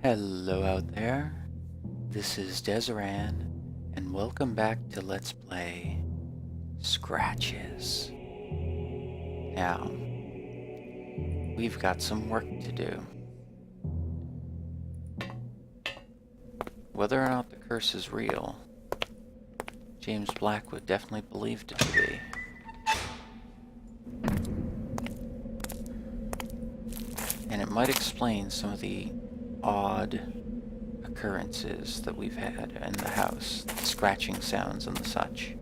Hello out there, this is Deseran, and welcome back to Let's Play Scratches. Now, we've got some work to do. Whether or not the curse is real, James Blackwood definitely believed it to be. And it might explain some of the odd occurrences that we've had in the house, the scratching sounds and the such.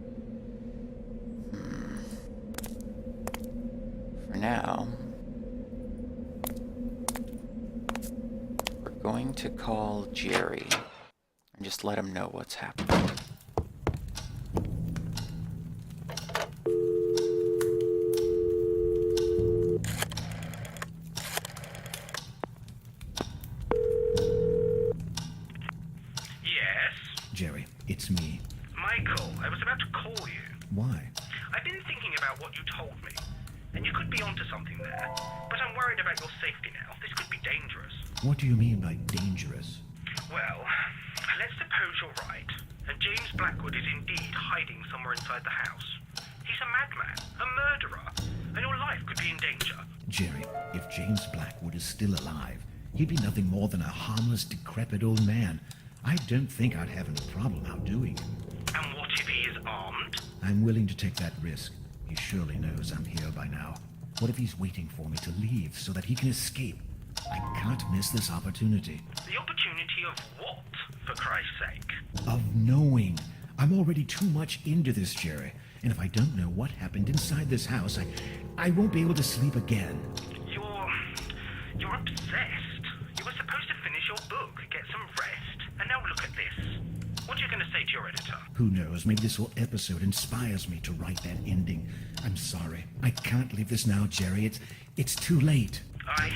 For now, we're going to call Jerry and just let him know what's happening. Jerry, it's me. Michael, I was about to call you. Why? I've been thinking about what you told me, and you could be onto something there, but I'm worried about your safety now. This could be dangerous. What do you mean by dangerous? Well, let's suppose you're right, and James Blackwood is indeed hiding somewhere inside the house. He's a madman, a murderer, and your life could be in danger. Jerry, if James Blackwood is still alive, he'd be nothing more than a harmless, decrepit old man. I don't think I'd have any problem outdoing him. And what if he is armed? I'm willing to take that risk. He surely knows I'm here by now. What if he's waiting for me to leave so that he can escape? I can't miss this opportunity. The opportunity of what, for Christ's sake? Of knowing. I'm already too much into this, Jerry. And if I don't know what happened inside this house, I won't be able to sleep again. You're obsessed. You were supposed to finish your book, get some rest, and now look at this. What are you going to say to your editor? Who knows, maybe this whole episode inspires me to write that ending. I'm sorry. I can't leave this now, Jerry. It's too late. I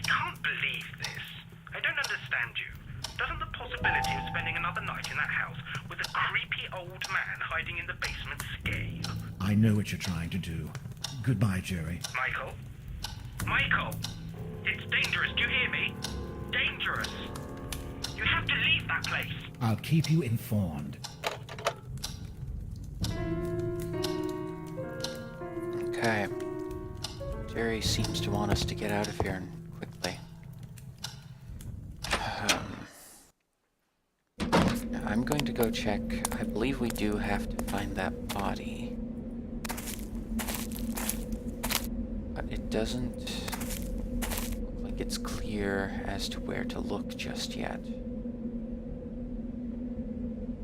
can't believe this. I don't understand you. Doesn't the possibility of spending another night in that house with a creepy old man hiding in the basement scare you? I know what you're trying to do. Goodbye, Jerry. Michael? Michael! It's dangerous, do you hear me? Dangerous! You have to leave that place! I'll keep you informed. Okay. Jerry seems to want us to get out of here quickly. I'm going to go check. I believe we do have to find that body. But it doesn't look like it's clear as to where to look just yet.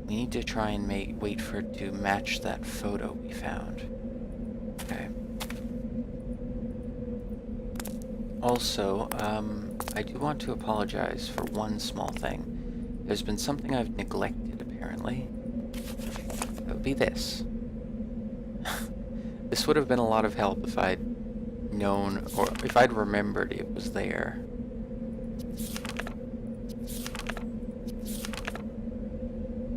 We need to try and wait for it to match that photo we found. Okay. Also, I do want to apologize for one small thing. There's been something I've neglected, apparently. That would be this. This would have been a lot of help if I'd known, or if I'd remembered it was there.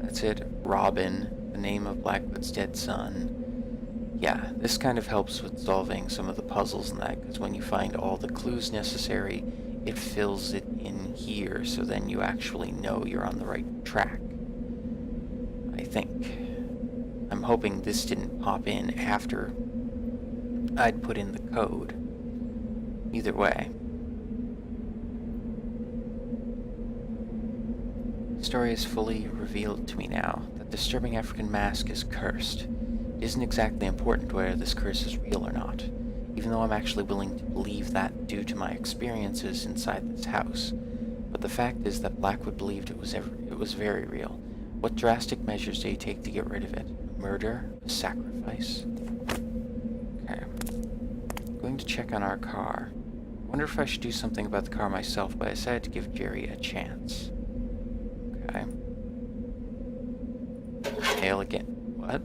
That's it. Robin, the name of Blackwood's dead son. Yeah, this kind of helps with solving some of the puzzles and that, because when you find all the clues necessary, it fills it in here, so then you actually know you're on the right track. I think. I'm hoping this didn't pop in after I'd put in the code. Either way. The story is fully revealed to me now. That disturbing African mask is cursed. It isn't exactly important whether this curse is real or not, even though I'm actually willing to believe that due to my experiences inside this house. But the fact is that Blackwood believed it was very real. What drastic measures do you take to get rid of it? Murder? A sacrifice? Okay. I'm going to check on our car. I wonder if I should do something about the car myself, but I decided to give Jerry a chance. Okay. Hail again. What?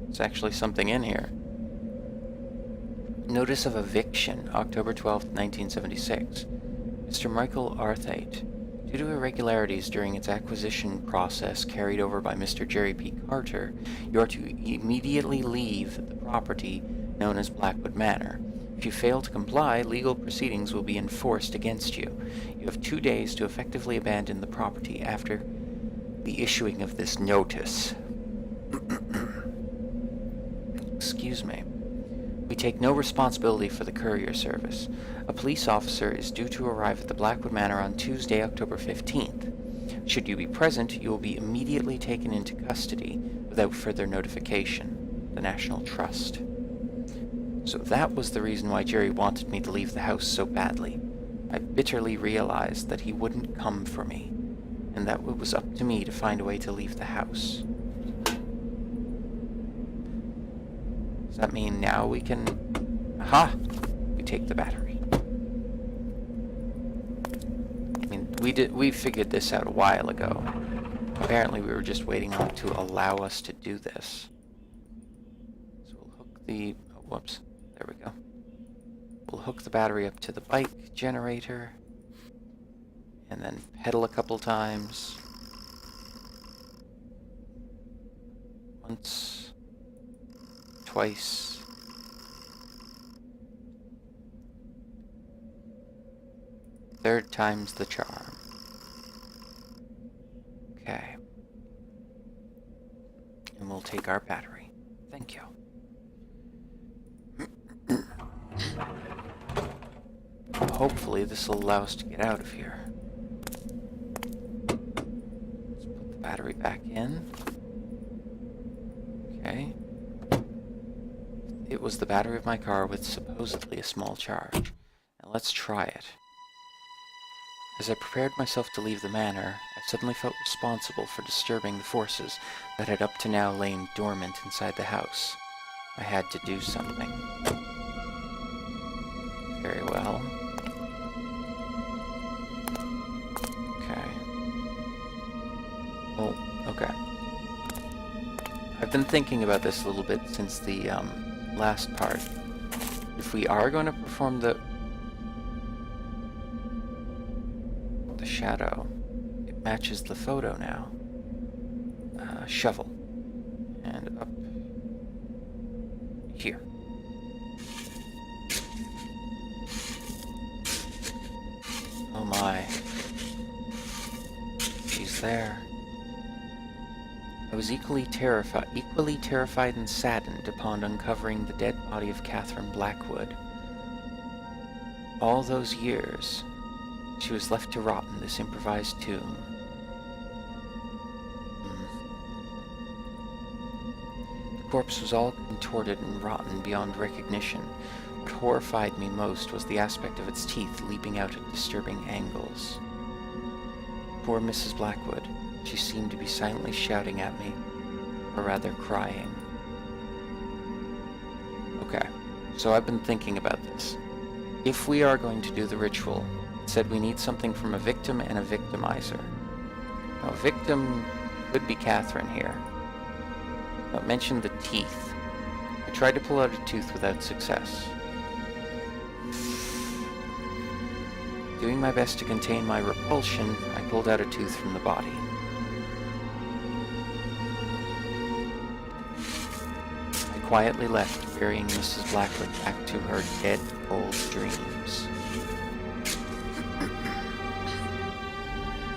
There's actually something in here. Notice of eviction, October 12th, 1976. Mr. Michael Arthate. Due to irregularities during its acquisition process carried over by Mr. Jerry P. Carter, you are to immediately leave the property known as Blackwood Manor. If If you fail to comply, legal proceedings will be enforced against you. You have 2 days to effectively abandon the property after the issuing of this notice. Excuse me. We take no responsibility for the courier service. A police officer is due to arrive at the Blackwood Manor on Tuesday, October 15th. Should you be present, you will be immediately taken into custody without further notification. The National Trust. So that was the reason why Jerry wanted me to leave the house so badly. I bitterly realized that he wouldn't come for me, and that it was up to me to find a way to leave the house. Does that mean now we can... Aha! We take the battery. I mean, we figured this out a while ago. Apparently we were just waiting on it to allow us to do this. So we'll hook the... Oh, whoops. There we go. We'll hook the battery up to the bike generator. And then pedal a couple times. Once. Twice. Third time's the charm. Okay. And we'll take our battery. Thank you. Hopefully this will allow us to get out of here. Let's put the battery back in. Okay. It was the battery of my car with supposedly a small charge. Now let's try it. As I prepared myself to leave the manor, I suddenly felt responsible for disturbing the forces that had up to now lain dormant inside the house. I had to do something. Very well. Okay. Well, okay. I've been thinking about this a little bit since the last part. If we are going to perform the shadow, it matches the photo now. Shovel. And up here. Oh my. She's there. I was equally terrified and saddened upon uncovering the dead body of Catherine Blackwood. All those years, she was left to rot in this improvised tomb. The corpse was all contorted and rotten beyond recognition. What horrified me most was the aspect of its teeth leaping out at disturbing angles. Poor Mrs. Blackwood. She seemed to be silently shouting at me, or rather crying. Okay, so I've been thinking about this. If we are going to do the ritual, it said we need something from a victim and a victimizer. Now, a victim could be Catherine here. Now, it mentioned the teeth. I tried to pull out a tooth without success. Doing my best to contain my repulsion, I pulled out a tooth from the body. I quietly left, burying Mrs. Blackwood back to her dead, old dreams.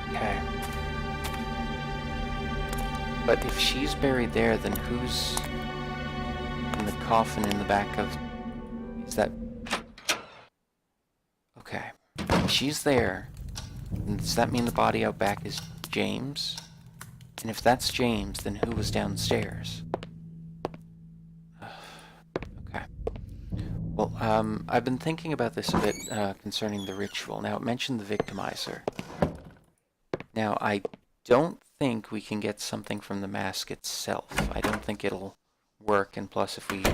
Okay. But if she's buried there, then who's in the coffin in the back of... Is that... Okay. If she's there, then does that mean the body out back is James? And if that's James, then who was downstairs? Okay. Well, I've been thinking about this a bit concerning the ritual. Now, it mentioned the victimizer. Now, I don't think we can get something from the mask itself. I don't think it'll work, and plus if we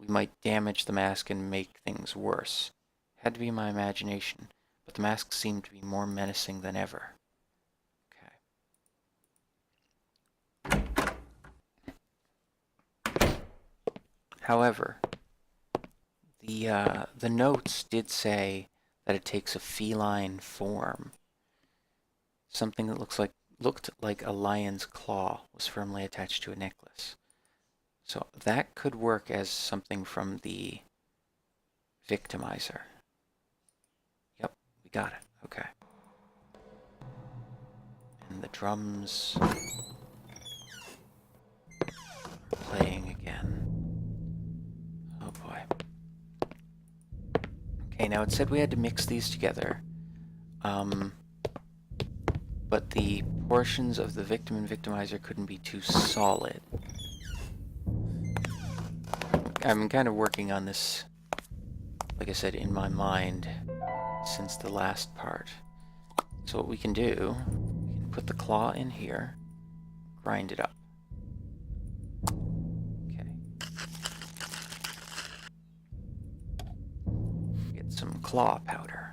might damage the mask and make things worse. Had to be my imagination, but the mask seemed to be more menacing than ever. Okay. However, the notes did say that it takes a feline form. Something that looked like a lion's claw was firmly attached to a necklace. So that could work as something from the victimizer. Yep, we got it. Okay. And the drums are playing again. Oh boy. Okay, now it said we had to mix these together. But the portions of the victim and victimizer couldn't be too solid. I'm kind of working on this, like I said, in my mind since the last part. So what we can do, we can put the claw in here, grind it up. Okay. Get some claw powder.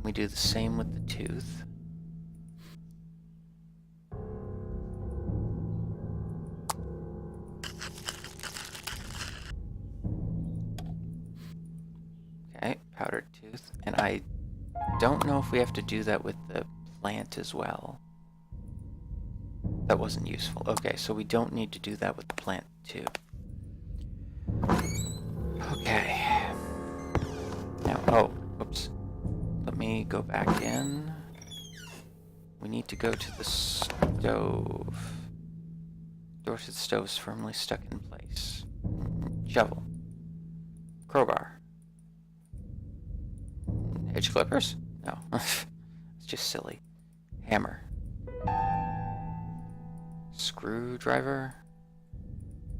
We do the same with the tooth. Okay, powdered tooth. And I don't know if we have to do that with the plant as well. That wasn't useful. Okay, so we don't need to do that with the plant too. Okay. Now, oh, whoops. Let me go back in. We need to go to the stove. Door to the stove is firmly stuck in place. Shovel. Crowbar. Edge clippers? No. It's just silly. Hammer. Screwdriver.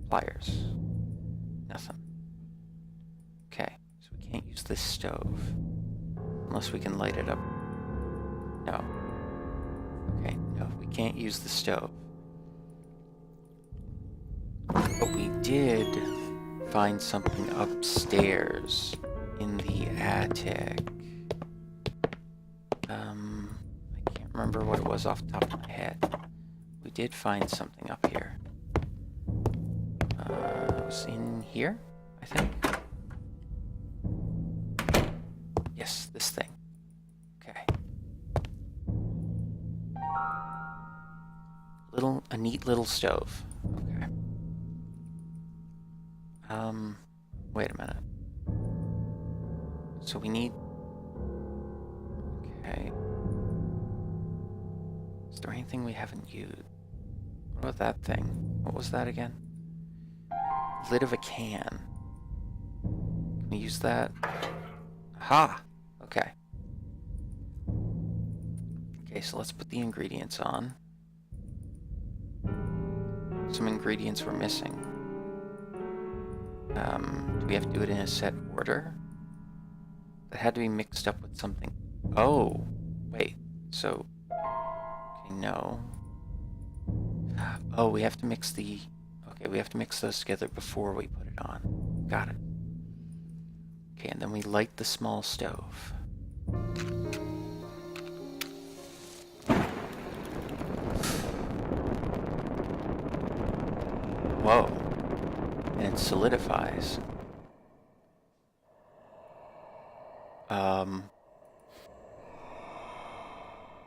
Pliers. Nothing. Okay, so we can't use this stove. Unless we can light it up. No. Okay, no, we can't use the stove. But we did find something upstairs in the attic. I can't remember what it was off the top of my head. We did find something up here. It was in here, I think. Yes, this thing. Okay. A neat little stove. Okay. Wait a minute. So we need... Okay. Is there anything we haven't used? What about that thing? What was that again? Lid of a can. Can we use that? Aha! Okay. Okay, so let's put the ingredients on. Some ingredients we're missing. Do we have to do it in a set order? That had to be mixed up with something. Oh! Wait, so... Okay, no. Oh, we have to mix the... Okay, we have to mix those together before we put it on. Got it. Okay, and then we light the small stove. Whoa. And it solidifies.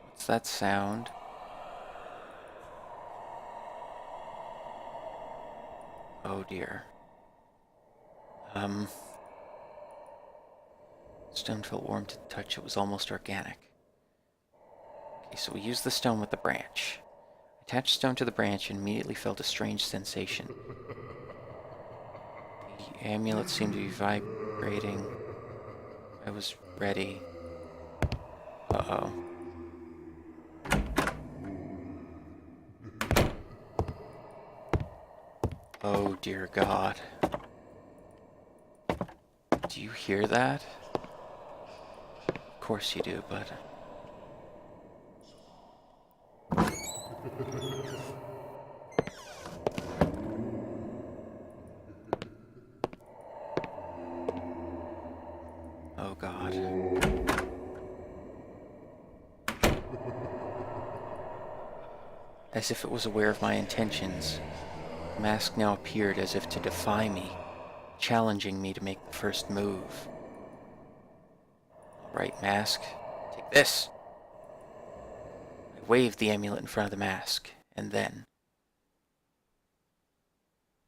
What's that sound? Oh dear. Stone felt warm to the touch. It was almost organic. Okay, so we used the stone with the branch. I attached stone to the branch and immediately felt a strange sensation. The amulet seemed to be vibrating. I was ready. Uh-oh. Oh dear God. Do you hear that? Of course you do, but... Oh God. As if it was aware of my intentions, the mask now appeared as if to defy me, challenging me to make the first move. All right, mask, take this. I waved the amulet in front of the mask, and then...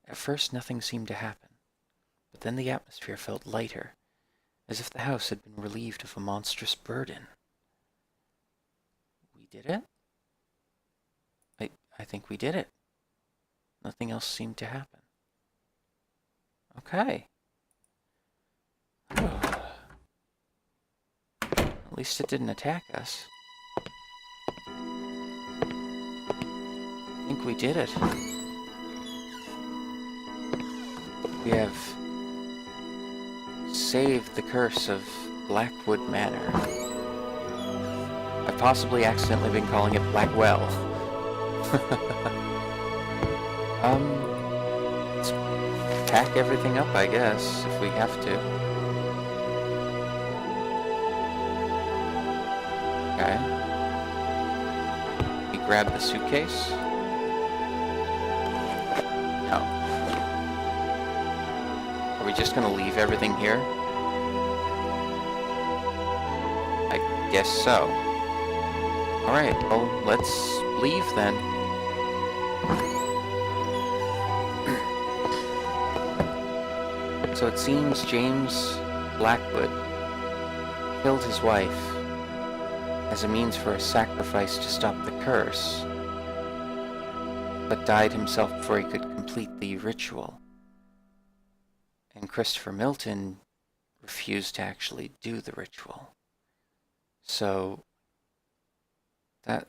At first, nothing seemed to happen. But then the atmosphere felt lighter, as if the house had been relieved of a monstrous burden. We did it? I think we did it. Nothing else seemed to happen. Okay. At least it didn't attack us. I think we did it. We have saved the curse of Blackwood Manor. I've possibly accidentally been calling it Blackwell. Let's pack everything up, I guess, if we have to. Okay. We grab the suitcase. No. Are we just gonna leave everything here? I guess so. Alright, well, let's leave then. So it seems James Blackwood killed his wife as a means for a sacrifice to stop the curse, but died himself before he could complete the ritual. And Christopher Milton refused to actually do the ritual. So that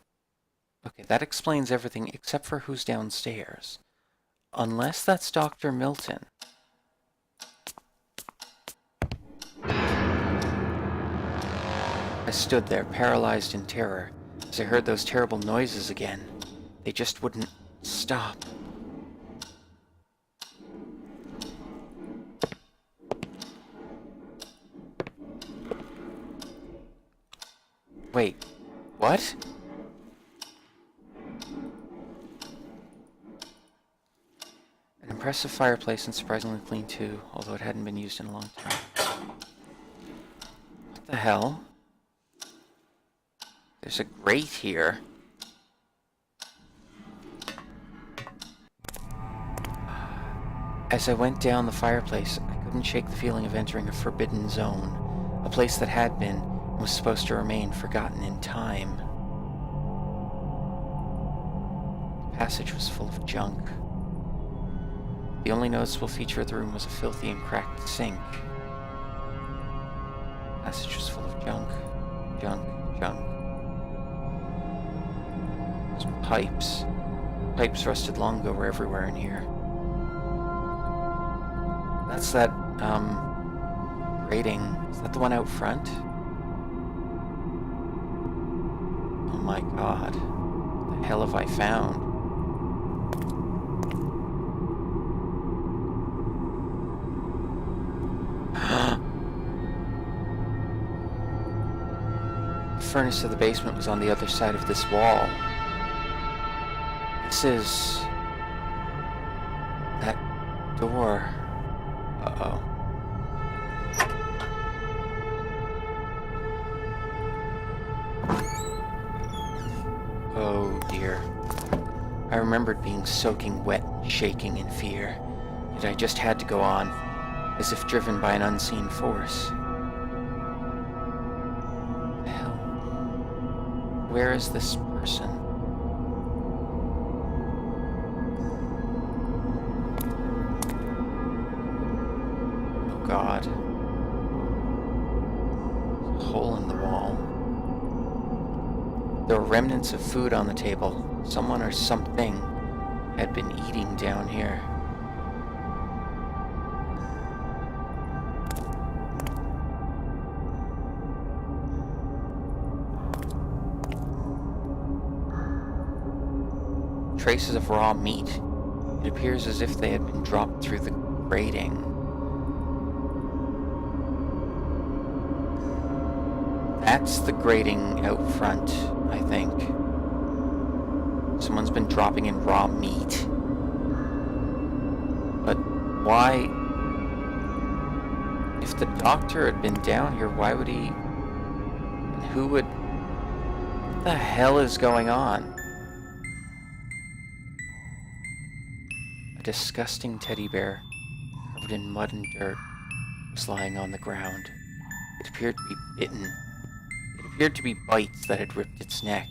explains everything except for who's downstairs. Unless that's Dr. Milton. I stood there, paralyzed in terror, as I heard those terrible noises again. They just wouldn't stop. Wait, what? An impressive fireplace and surprisingly clean too, although it hadn't been used in a long time. What the hell? There's a grate here. As I went down the fireplace, I couldn't shake the feeling of entering a forbidden zone, a place that had been and was supposed to remain forgotten in time. The passage was full of junk. The only noticeable feature of the room was a filthy and cracked sink. The passage was full of junk. Some pipes. Pipes rusted long ago were everywhere in here. That's that, grating. Is that the one out front? Oh my god. What the hell have I found? The furnace of the basement was on the other side of this wall. This is... that door. Uh-oh. Oh dear. I remembered being soaking wet and shaking in fear, yet I just had to go on, as if driven by an unseen force. What the hell? Where is this person? God. There's a hole in the wall. There were remnants of food on the table. Someone or something had been eating down here. Traces of raw meat. It appears as if they had been dropped through the grating. That's the grating out front, I think. Someone's been dropping in raw meat. But why... if the doctor had been down here, why would he... and who would... what the hell is going on? A disgusting teddy bear covered in mud and dirt, was lying on the ground. It appeared to be bitten. It appeared to be bites that had ripped its neck.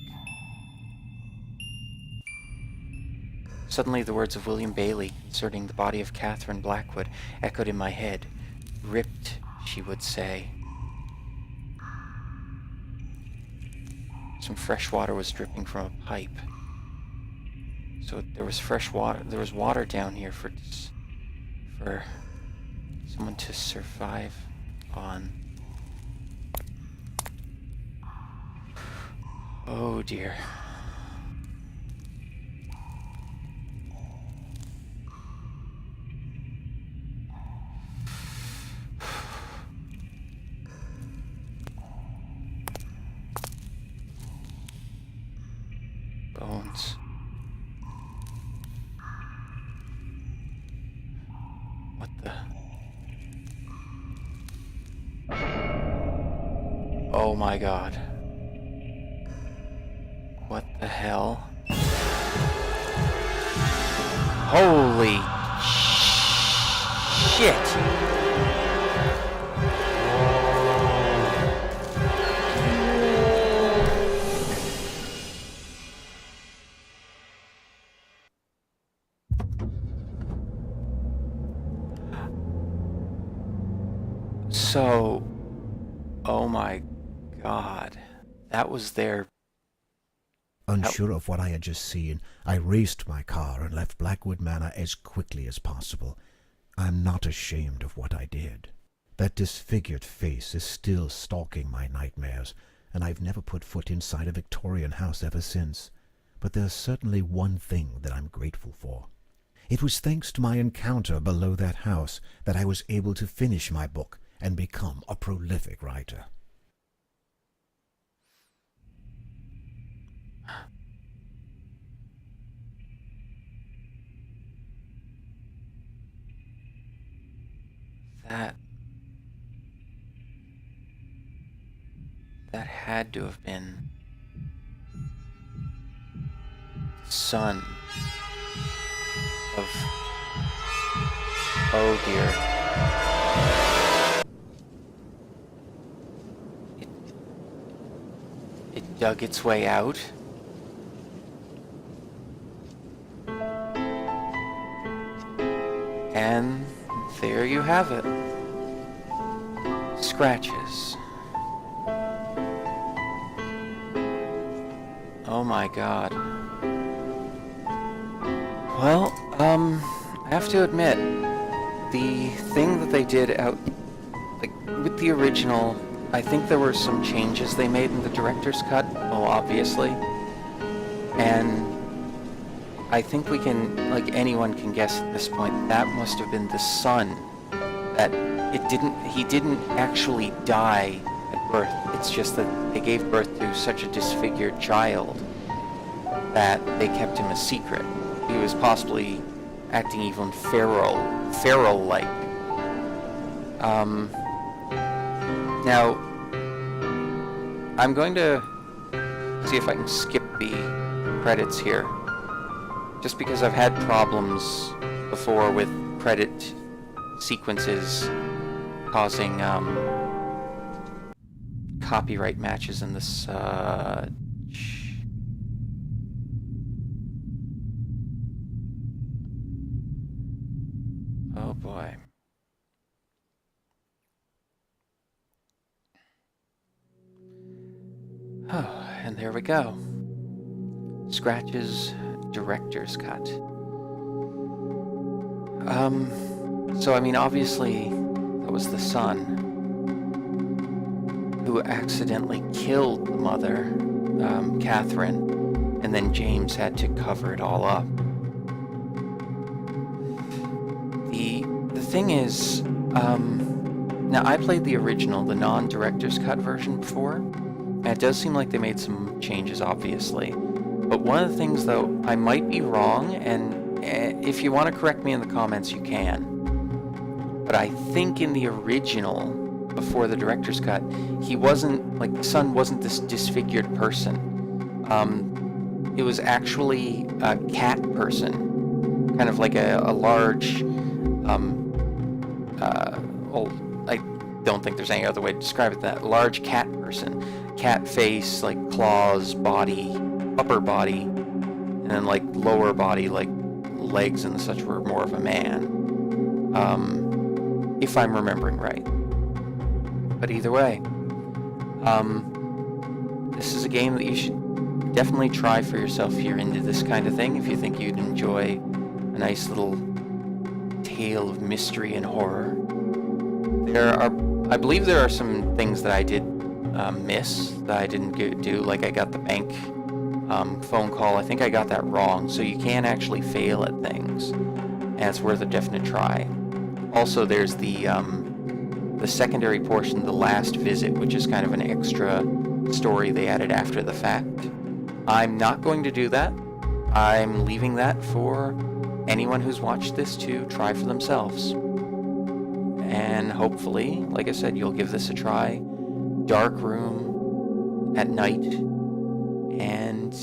Suddenly the words of William Bailey concerning the body of Catherine Blackwood echoed in my head. Ripped, she would say. Some fresh water was dripping from a pipe. So there was fresh water. There was water down here for someone to survive on. Oh dear. Bones. What the? Oh my god. What the hell? Holy shit! So, oh my god, that was their... Unsure of what I had just seen, I raced my car and left Blackwood Manor as quickly as possible. I'm not ashamed of what I did. That disfigured face is still stalking my nightmares, and I've never put foot inside a Victorian house ever since. But there's certainly one thing that I'm grateful for. It was thanks to my encounter below that house that I was able to finish my book and become a prolific writer. That had to have been the son of... Oh dear. It dug its way out. And there you have it. Scratches. Oh my god. Well, I have to admit, the thing that they did out, like, with the original, I think there were some changes they made in the director's cut, well, obviously. And I think we can, like, anyone can guess at this point, that must have been the son. That he didn't actually die at birth. It's just that they gave birth to such a disfigured child that they kept him a secret. He was possibly acting even feral-like. Now, I'm going to see if I can skip the credits here, just because I've had problems before with credit sequences causing copyright matches in this oh boy. Oh, and there we go. Scratch's director's cut. So I mean, obviously, that was the son who accidentally killed the mother, Catherine, and then James had to cover it all up. The thing is, now I played the original, the non-director's cut version before, and it does seem like they made some changes, obviously. But one of the things, though, I might be wrong, and if you want to correct me in the comments, you can. But I think in the original, before the director's cut, he wasn't, like, the son wasn't this disfigured person. It was actually a cat person, kind of like a large, well, I don't think there's any other way to describe it, that large cat person. Cat face, like claws, body, upper body, and then like lower body, like legs and such were more of a man. If I'm remembering right. But either way, this is a game that you should definitely try for yourself if you're into this kind of thing, if you think you'd enjoy a nice little tale of mystery and horror. I believe there are some things that I did miss, that I didn't do, like I got the bank phone call. I think I got that wrong, so you can actually fail at things, and it's worth a definite try. Also, there's the secondary portion, the last visit, which is kind of an extra story they added after the fact. I'm not going to do that. I'm leaving that for anyone who's watched this to try for themselves. And hopefully, like I said, you'll give this a try. Dark room at night, and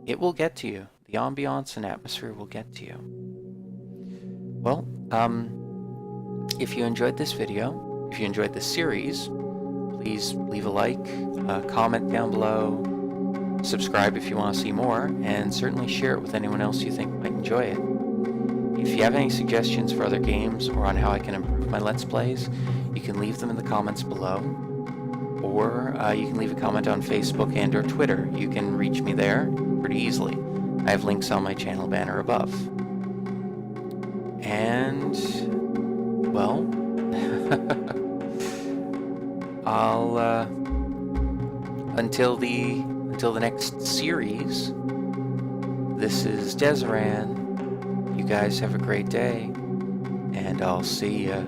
it will get to you. The ambiance and atmosphere will get to you. Well, if you enjoyed this video, if you enjoyed this series, please leave a like, comment down below, subscribe if you want to see more, and certainly share it with anyone else you think might enjoy it. If you have any suggestions for other games or on how I can improve my Let's Plays, you can leave them in the comments below, or you can leave a comment on Facebook and or Twitter. You can reach me there pretty easily. I have links on my channel banner above. And, well, I'll, until the next series, this is Dezeran. You guys have a great day, and I'll see ya.